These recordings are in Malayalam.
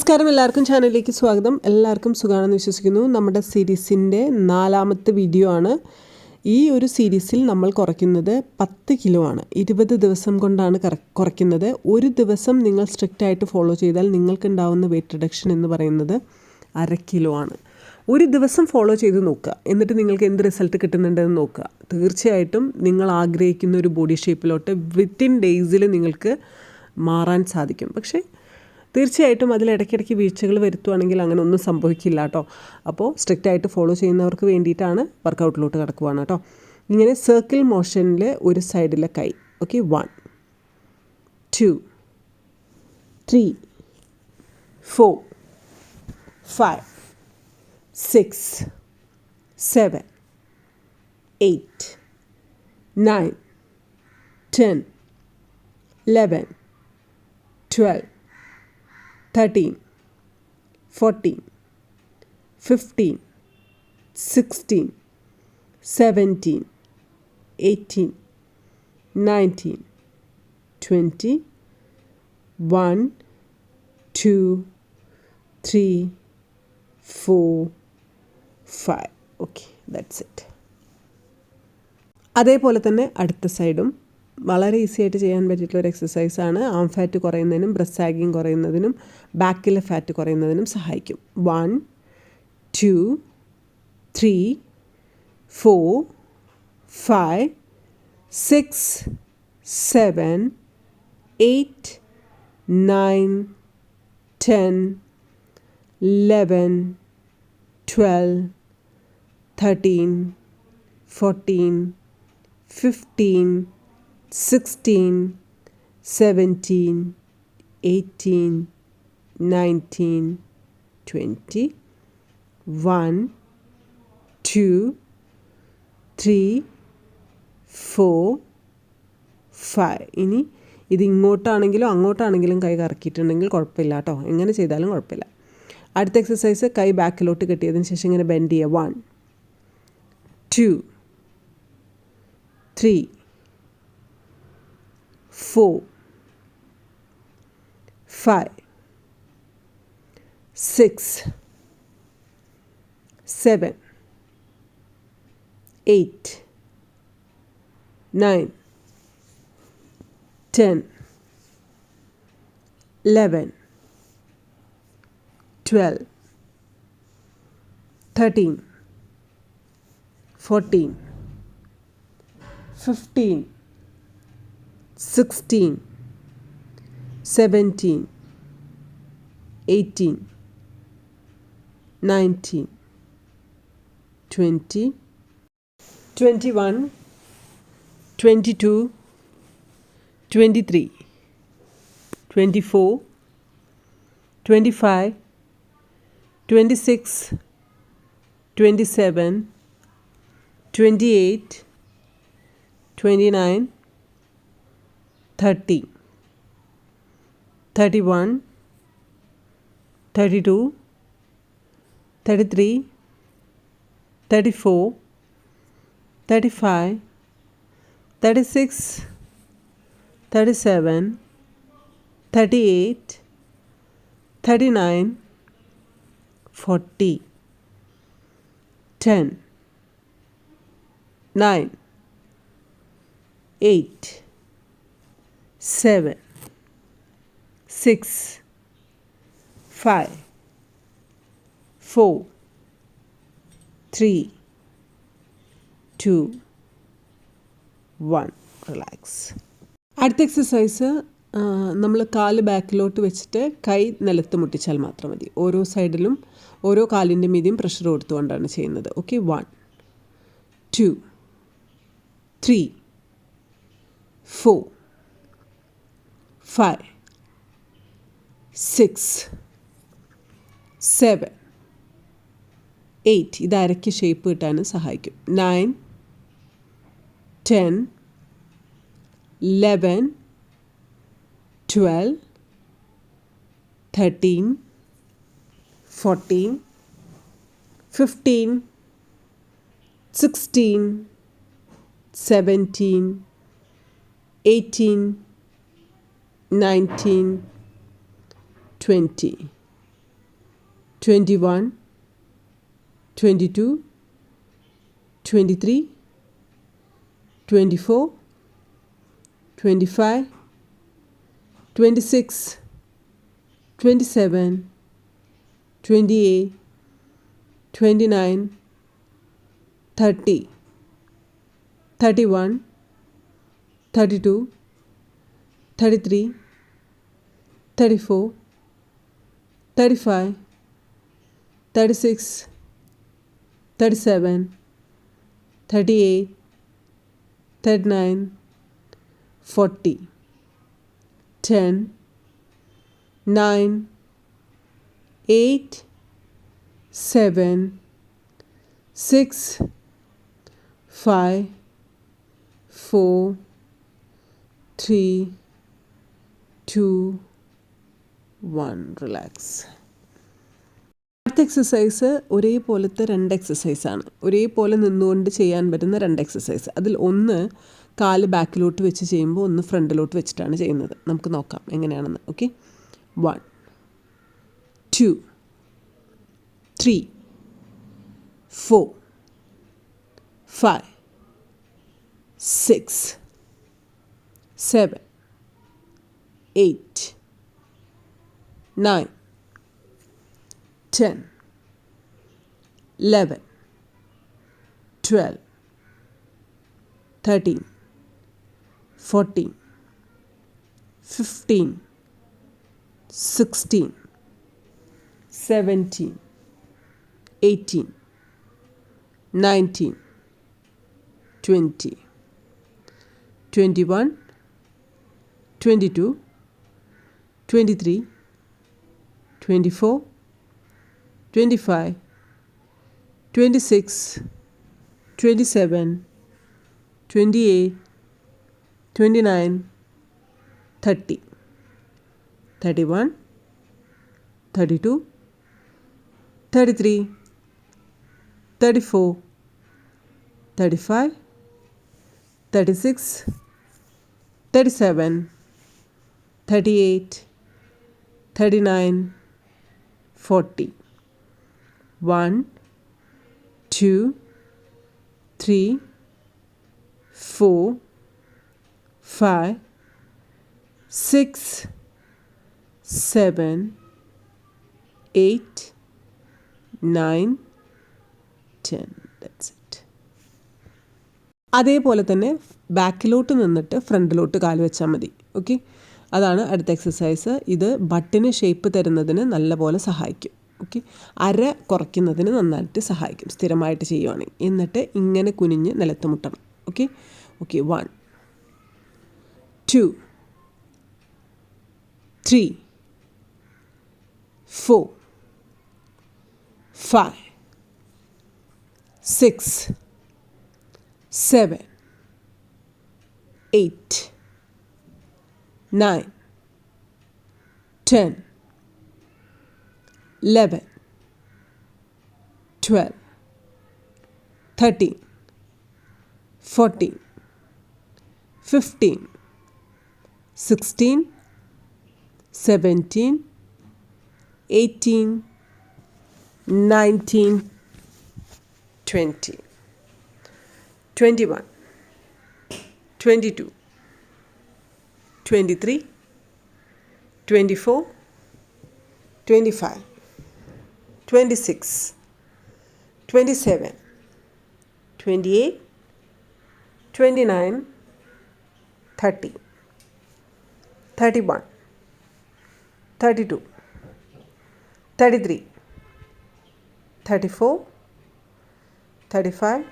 നമസ്കാരം, എല്ലാവർക്കും ചാനലിലേക്ക് സ്വാഗതം. എല്ലാവർക്കും സുഖമാണെന്ന് വിശ്വസിക്കുന്നു. നമ്മുടെ സീരീസിൻ്റെ 4ാമത്തെ വീഡിയോ ആണ്. ഈ ഒരു സീരീസിൽ നമ്മൾ കുറയ്ക്കുന്നത് 10 കിലോ ആണ്. 20 ദിവസം കൊണ്ടാണ് കുറയ്ക്കുന്നത്. ഒരു ദിവസം നിങ്ങൾ സ്ട്രിക്റ്റായിട്ട് ഫോളോ ചെയ്താൽ നിങ്ങൾക്കുണ്ടാവുന്ന വെയിറ്റ് റിഡക്ഷൻ എന്ന് പറയുന്നത് 1/2 കിലോ ആണ്. ഒരു ദിവസം ഫോളോ ചെയ്ത് നോക്കുക, എന്നിട്ട് നിങ്ങൾക്ക് എന്ത് റിസൾട്ട് കിട്ടുന്നുണ്ടെന്ന് നോക്കുക. തീർച്ചയായിട്ടും നിങ്ങൾ ആഗ്രഹിക്കുന്ന ഒരു ബോഡി ഷേപ്പിലോട്ട് വിത്തിൻ ഡേയ്സിൽ നിങ്ങൾക്ക് മാറാൻ സാധിക്കും. പക്ഷേ തീർച്ചയായിട്ടും അതിൽ ഇടയ്ക്കിടയ്ക്ക് വീഴ്ചകൾ വരുത്തുവാണെങ്കിൽ അങ്ങനെ ഒന്നും സംഭവിക്കില്ല കേട്ടോ. അപ്പോൾ സ്ട്രിക്റ്റായിട്ട് ഫോളോ ചെയ്യുന്നവർക്ക് വേണ്ടിയിട്ടാണ് വർക്കൗട്ടിലോട്ട് കിടക്കുവാണ് കേട്ടോ. ഇങ്ങനെ സർക്കിൾ മോഷനിൽ ഒരു സൈഡിലെ കൈ. ഓക്കെ, 1 2 3 4 5 6 7 8 9 10 11 12 13 14 15 16 17 18 19 20 1 2 3 4 5. Okay, that's it. അതേപോലെ തന്നെ അടുത്ത സൈഡും വളരെ ഈസി ആയിട്ട് ചെയ്യാൻ പറ്റിയിട്ടുള്ളൊരു എക്സസൈസാണ്. ആം ഫാറ്റ് കുറയുന്നതിനും ബ്രസ്റ്റ് സാഗിങ് കുറയുന്നതിനും ബാക്കിലെ ഫാറ്റ് കുറയുന്നതിനും സഹായിക്കും. 1 2 3 4 5 6 7 8 9 10 11 12 13 14 15 16 17 18 19 20 1 2 3 4 5. ഇനി ഇത് ഇങ്ങോട്ടാണെങ്കിലും അങ്ങോട്ടാണെങ്കിലും കൈ കറക്കിയിട്ടുണ്ടെങ്കിൽ കുഴപ്പമില്ല കേട്ടോ. എങ്ങനെ ചെയ്താലും കുഴപ്പമില്ല. അടുത്ത എക്സസൈസ് കൈ ബാക്കിലോട്ട് കെട്ടിയതിന് ശേഷം ഇങ്ങനെ ബെൻഡ് ചെയ്യുക. 1 2 3 4 5 6 7 8 9 10 11 12 13 14 15 16 17 18 19 20 21 22 23 24 25 26 27 28 29 30 31 32 33 34 35 36 37 38 39 40 10 9 8 7 6 5 4 3 2 1. റിലാക്സ്. അടുത്ത എക്സസൈസ് നമ്മൾ കാല് ബാക്കിലോട്ട് വെച്ചിട്ട് കൈ നിലത്ത് മുട്ടിച്ചാൽ മാത്രം മതി. ഓരോ സൈഡിലും ഓരോ കാലിൻ്റെ മീതിയും പ്രഷർ കൊടുത്തുകൊണ്ടാണ് ചെയ്യുന്നത്. ഓക്കെ, 1 2 3 4 5 6 7 8. ഇത് അരയ്ക്ക് ഷേപ്പ് കിട്ടാനും സഹായിക്കും. 9 10 11 12 13 14 15 16 17 18 19 20 21, 22, 23, 24, 25, 26, 27, 28, 29, 30, 31, 32, 33, 34, 35, 36, 37, 38, 39, 40, 10, 9, 8, 7, 6, 5, 4, 3, 2, 1. റിലാക്സ്. അടുത്ത എക്സസൈസ് ഒരേപോലത്തെ 2 എക്സസൈസാണ്. ഒരേപോലെ നിന്നുകൊണ്ട് ചെയ്യാൻ പറ്റുന്ന 2 എക്സസൈസ്. അതിൽ ഒന്ന് കാല് ബാക്കിലോട്ട് വെച്ച് ചെയ്യുമ്പോൾ ഒന്ന് ഫ്രണ്ടിലോട്ട് വെച്ചിട്ടാണ് ചെയ്യുന്നത്. നമുക്ക് നോക്കാം എങ്ങനെയാണെന്ന്. ഓക്കെ, 1, 2, 3, 4, 5, 6, 7, 8, 9, 10, 11, 12, 13, 14, 15, 16, 17, 18, 19, 20, 21, 22, 23, 24, 25, 26, 27, 28, 29, 30, 31, 32, 33, 34, 35, 36, 37, 38, 39, 40. 1, 2, 3, 4, 5, 6, 7, 8, 9, 10. That's it. അതേപോലെ തന്നെ ബാക്കിലോട്ട് നിന്നിട്ട് ഫ്രണ്ടിലോട്ട് കാല് വെച്ചാൽ മതി. ഓക്കെ, അതാണ് അടുത്ത എക്സസൈസ്. ഇത് ബട്ടിന് ഷേപ്പ് തരുന്നതിന് നല്ലപോലെ സഹായിക്കും. ഓക്കെ, അര കുറയ്ക്കുന്നതിന് നന്നായിട്ട് സഹായിക്കും സ്ഥിരമായിട്ട് ചെയ്യുവാണെങ്കിൽ. എന്നിട്ട് ഇങ്ങനെ കുനിഞ്ഞ് നിലത്ത് മുട്ടണം. Okay okay 1, 2, 3, 4, 5, 6, 7, 8, 9, 10, 11, 12, 13, 14, 15, 16, 17, 18, 19, 20, 21, 22, 23, 24, 25, 26, 27, 28, 29, 30, 31, 32, 33, 34, 35,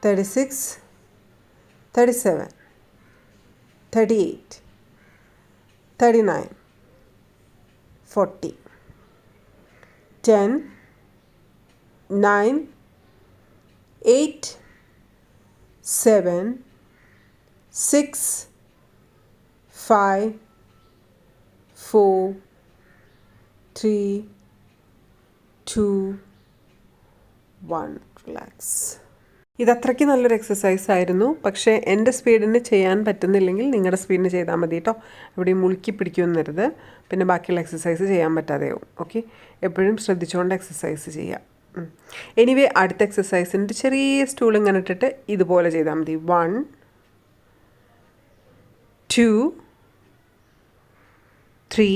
36, 37, 38, 39, 40, 10, 9, 8, 7, 6, 5, 4, 3, 2, 1. Relax. ഇതത്രയ്ക്ക് നല്ലൊരു എക്സസൈസ് ആയിരുന്നു. പക്ഷേ എൻ്റെ സ്പീഡിന് ചെയ്യാൻ പറ്റുന്നില്ലെങ്കിൽ നിങ്ങളുടെ സ്പീഡിന് ചെയ്താൽ മതി കേട്ടോ. എവിടെയും മുളുക്കി പിടിക്കുമെന്നരുത്. പിന്നെ ബാക്കിയുള്ള എക്സസൈസ് ചെയ്യാൻ പറ്റാതെയാവും. ഓക്കെ, എപ്പോഴും ശ്രദ്ധിച്ചുകൊണ്ട് എക്സസൈസ് ചെയ്യുക. എനിവേ, അടുത്ത എക്സസൈസിൻ്റെ ചെറിയ സ്റ്റൂൾ ഇങ്ങനെ ഇട്ടിട്ട് ഇതുപോലെ ചെയ്താൽ മതി. 1 2 3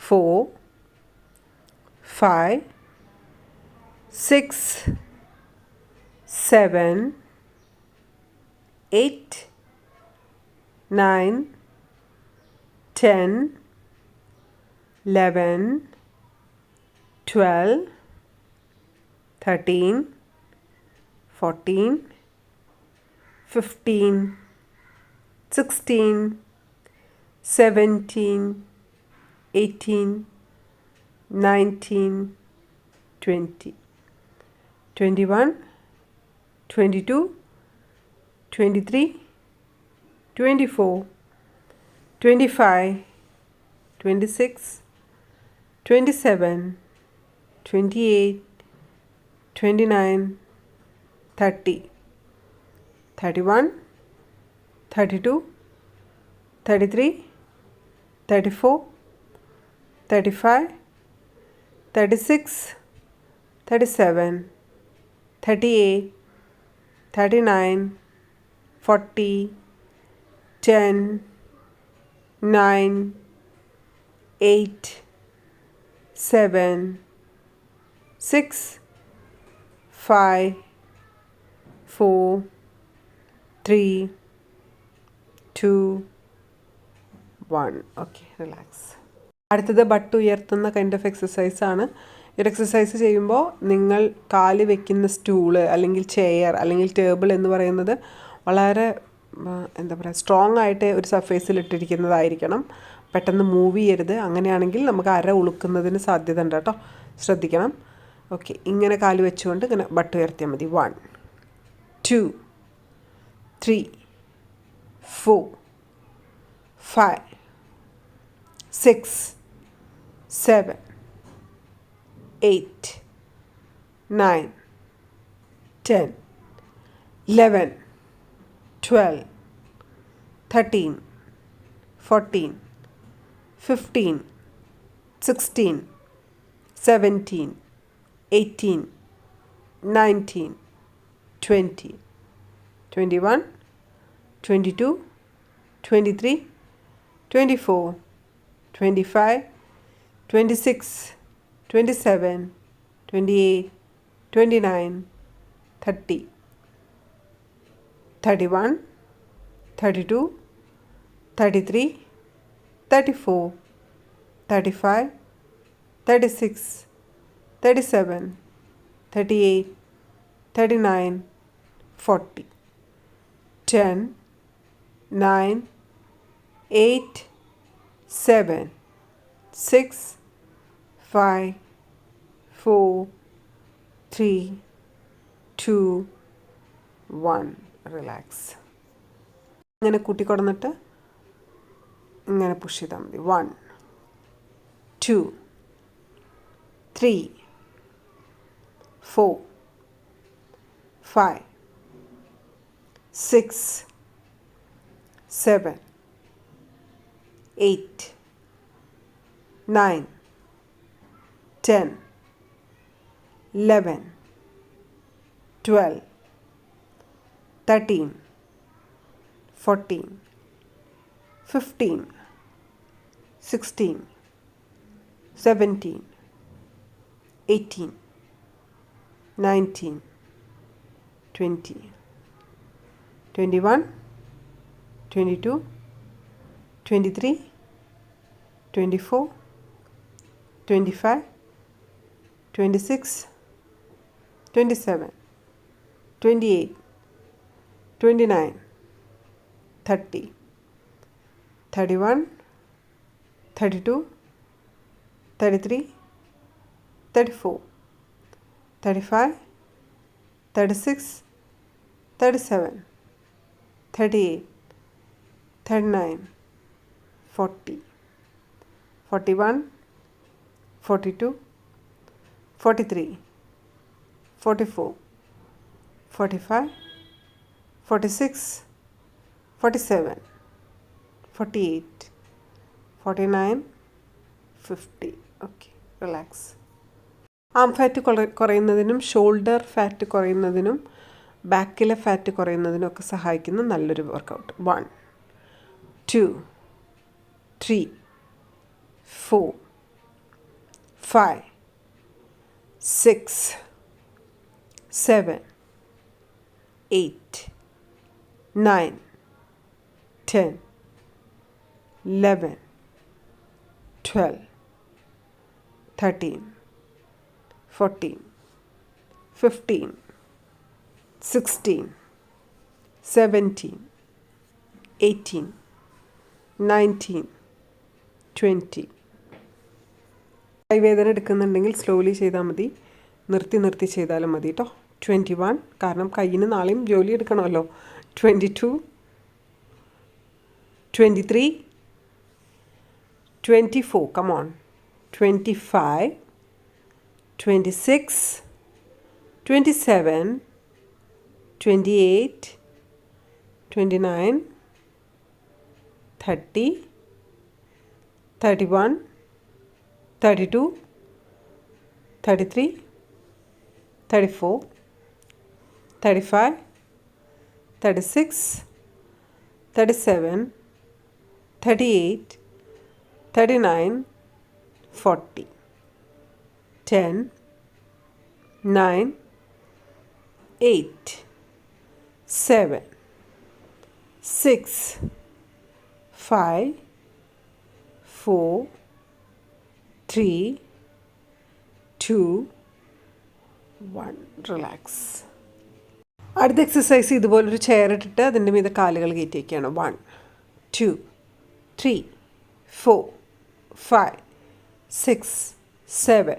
4 5 6 7 8 9 10 11 12 13 14 15 16 17 18 19 20 21 22 23 24 25 26 27 28 29 30 31 32 33 34 35 36 37 38 39 40 10 9 8 7 6 5 4 3 2 1. Okay, relax. അടുത്തത് ബട്ട് ഉയർത്തുന്ന കൈൻഡ് ഓഫ് എക്സസൈസ് ആണ്. ഈ എക്സസൈസ് ചെയ്യുമ്പോൾ നിങ്ങൾ കാല് വെക്കുന്ന സ്റ്റൂള് അല്ലെങ്കിൽ ചെയർ അല്ലെങ്കിൽ ടേബിൾ എന്ന് പറയുന്നത് വളരെ എന്താ പറയുക, സ്ട്രോങ് ആയിട്ട് ഒരു സർഫേസിൽ ഇട്ടിരിക്കുന്നതായിരിക്കണം. പെട്ടെന്ന് മൂവ് ചെയ്യരുത്. അങ്ങനെയാണെങ്കിൽ നമുക്ക് അര ഉളുക്കുന്നതിന് സാധ്യത ഉണ്ട് കേട്ടോ, ശ്രദ്ധിക്കണം. ഓക്കെ, ഇങ്ങനെ കാല് വെച്ചുകൊണ്ട് ഇങ്ങനെ ബട്ട് ഉയർത്തിയാൽ മതി. 1 2 3 4 5 6 7 8 9 10 11 12 13 14 15 16 17 18 19 20 21 22 23 24 25 26 27 28 29 30 31 32 33 34 35 36 37 38 39 40 10 9 8 7 6 5 4 3 2 1. റിലാക്സ്. ഇങ്ങനെ കൂട്ടിക്കൊടന്നിട്ട് ഇങ്ങനെ പുഷ് ചെയ്താൽ മതി. 1 2 3 4 5 6 7 8 9 10 11 12 13 14 15 16 17 18 19 20 21 22 23 24 25 26 27 28 29 30 31 32 33 34 35 36 37 38 39 40 41 42 43 44 45, 46, 47, 48, 49, 50. Okay, relax. ആം ഫാറ്റ് കുറയുന്നതിനും ഷോൾഡർ ഫാറ്റ് കുറയുന്നതിനും ബാക്കിലെ ഫാറ്റ് കുറയുന്നതിനും ഒക്കെ സഹായിക്കുന്ന നല്ലൊരു വർക്കൗട്ട്. 1, 2, 3, 4, 5, 6, 7, 8, 9, 10, 11, 12, 13, 14, 15, 16, 17, 18, 19, 20. കൈവേദന എടുക്കുന്നുണ്ടെങ്കിൽ സ്ലോലി ചെയ്താൽ മതി, നിർത്തി ചെയ്താലും മതി കേട്ടോ. 21, കാരണം കയ്യിന് നാളെയും ജോലി എടുക്കണമല്ലോ. 22, 23, 24, come on, 25, 26, 27, 28, 29, 30, 31, 32, 33, 34, 35, 36, 37, 38, 39, 40. 10, 9, 8, 7, 6, 5, 4, 3, 2, 1. റിലാക്സ്. അടുത്ത എക്സസൈസ് ഇതുപോലൊരു ചെയർ ഇട്ടിട്ട് അതിൻ്റെ മീതെ കാലുകൾ കയറ്റി വയ്ക്കുകയാണ്. 1, 2, 3, 4, 5, 6, 7,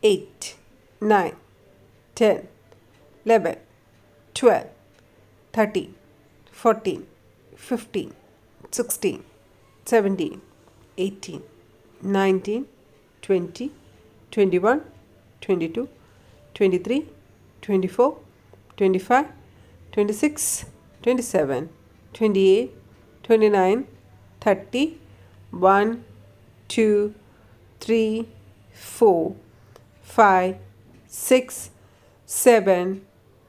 8, 9, 10, 11, 12, 13, 14, 15, 16, 17, 18, 19, 20, 21, 22, 23, 24, 25, 26, 27, 28, 29, 30, 1, 2, 3, 4, 5, 6, 7,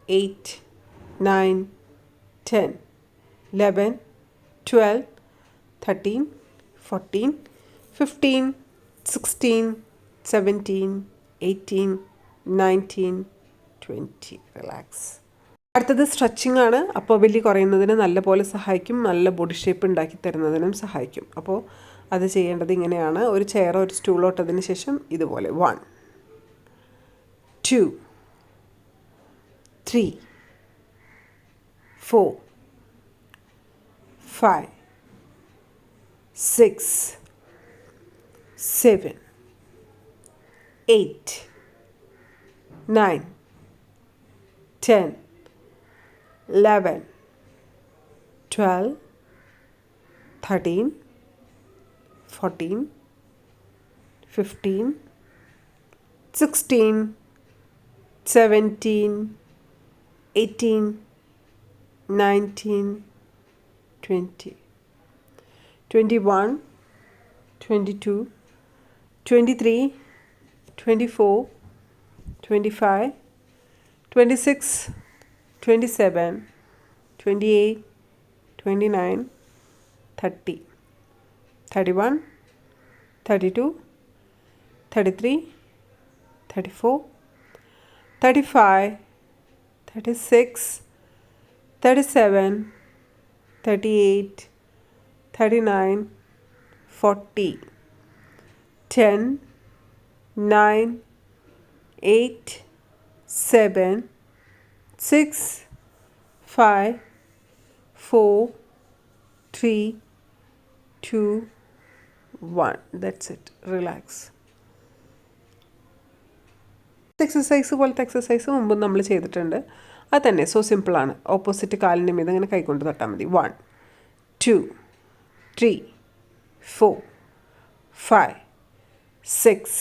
8, 9, 10, 11, 12, 13, 14, 15, 16, 17, 18, 19, 20. റിലാക്സ്. അടുത്തത് സ്ട്രെച്ചിങ് ആണ്. അപ്പോൾ വലിയ കുറയുന്നതിന് നല്ലപോലെ സഹായിക്കും, നല്ല ബോഡി ഷേപ്പ് ഉണ്ടാക്കി തരുന്നതിനും സഹായിക്കും. അപ്പോൾ അത് ചെയ്യേണ്ടത് ഇങ്ങനെയാണ്. ഒരു ചെയറോ ഒരു സ്റ്റൂളോ ഇട്ടതിന് ശേഷം ഇതുപോലെ 1, 2, 3, 4, 5, 6, 7, 8, 9, 10, 11, 12, 13, 14, 15, 16, 17, 18, 19, 20, 21, 22, 23, 24, 25, 26, 27, 28, 29, 30, 31, 32, 33, 34, 35, 36, 37, 38, 39, 40, 10, 9, 8, 7, 6, 5, 4, 3, 2, 1. That's it. Relax. എക്സസൈസ് പോലത്തെ എക്സസൈസ് മുമ്പ് നമ്മൾ ചെയ്തിട്ടുണ്ട്. അത് തന്നെ, സോ സിമ്പിളാണ്. ഓപ്പോസിറ്റ് കാലിൻ്റെ മീതെ ഇങ്ങനെ കൈകൊണ്ട് തട്ടാൽ മതി. 1, 2, 3, 4, 5, 6,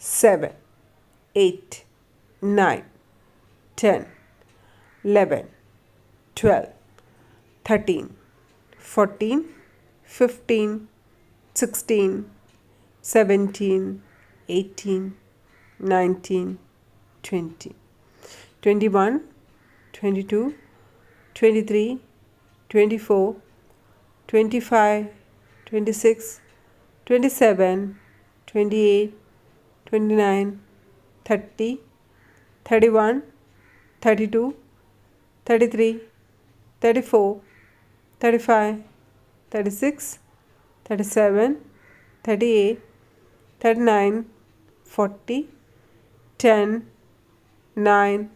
7, 8, 9, 10, 11, 12, 13, 14, 15, 16, 17, 18, 19, 20, 21, 22, 23, 24, 25, 26, 27, 28, 29, 30, 31, 32, 33, 34, 35, 36, 37, 38, 39, 40, 10, 9,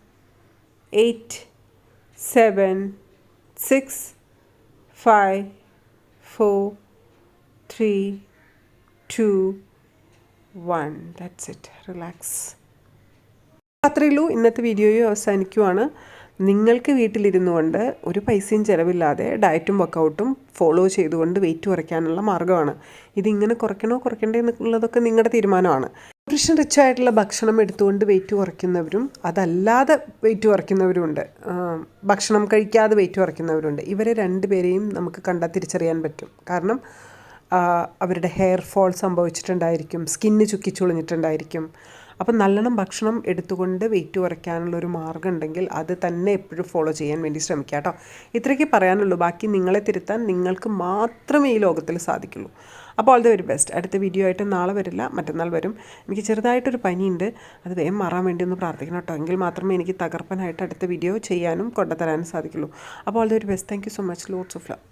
8, 7, 6, 5, 4, 3, 2, 1. That's it. Relax. അത്രയേ ഉള്ളൂ. ഇന്നത്തെ വീഡിയോയും അവസാനിക്കുവാണ്. നിങ്ങൾക്ക് വീട്ടിലിരുന്നു കൊണ്ട് ഒരു പൈസയും ചിലവില്ലാതെ ഡയറ്റും വർക്കൗട്ടും ഫോളോ ചെയ്തുകൊണ്ട് വെയിറ്റ് കുറയ്ക്കാനുള്ള മാർഗ്ഗമാണ്. ഇതിങ്ങനെ കുറയ്ക്കണോ കുറയ്ക്കണ്ടേ എന്നുള്ളതൊക്കെ നിങ്ങളുടെ തീരുമാനമാണ്. ന്യൂട്രീഷൻ റിച്ച് ആയിട്ടുള്ള ഭക്ഷണം എടുത്തുകൊണ്ട് വെയിറ്റ് കുറയ്ക്കുന്നവരും അതല്ലാതെ വെയിറ്റ് കുറയ്ക്കുന്നവരുമുണ്ട്. ഭക്ഷണം കഴിക്കാതെ വെയിറ്റ് കുറയ്ക്കുന്നവരുണ്ട്. ഇവരെ രണ്ടുപേരെയും നമുക്ക് കണ്ടാൽ തിരിച്ചറിയാൻ പറ്റും. കാരണം അവരുടെ ഹെയർ ഫോൾ സംഭവിച്ചിട്ടുണ്ടായിരിക്കും, സ്കിന്ന് ചുക്കിച്ചുളിഞ്ഞിട്ടുണ്ടായിരിക്കും. അപ്പം നല്ലോണം ഭക്ഷണം എടുത്തുകൊണ്ട് വെയിറ്റ് കുറയ്ക്കാനുള്ളൊരു മാർഗ്ഗം ഉണ്ടെങ്കിൽ അത് തന്നെ എപ്പോഴും ഫോളോ ചെയ്യാൻ വേണ്ടി ശ്രമിക്കുക കേട്ടോ. ഇത്രയൊക്കെ പറയാനുള്ളൂ. ബാക്കി നിങ്ങളെ തിരുത്താൻ നിങ്ങൾക്ക് മാത്രമേ ഈ ലോകത്തിൽ സാധിക്കുള്ളൂ. അപ്പോൾ ഓൾ ദി വെരി ബെസ്റ്റ്. അടുത്ത വീഡിയോ ആയിട്ട് നാളെ വരില്ല, മറ്റന്നാൾ വരും. എനിക്ക് ചെറുതായിട്ടൊരു പനിയുണ്ട്, അത് വേഗം മാറാൻ വേണ്ടി ഒന്ന് പ്രാർത്ഥിക്കണം കേട്ടോ. എങ്കിൽ മാത്രമേ എനിക്ക് തകർപ്പനായിട്ട് അടുത്ത വീഡിയോ ചെയ്യാനും കൊണ്ടുതരാനും സാധിക്കുള്ളൂ. അപ്പോൾ all the very best. Thank you so much. Lots of love.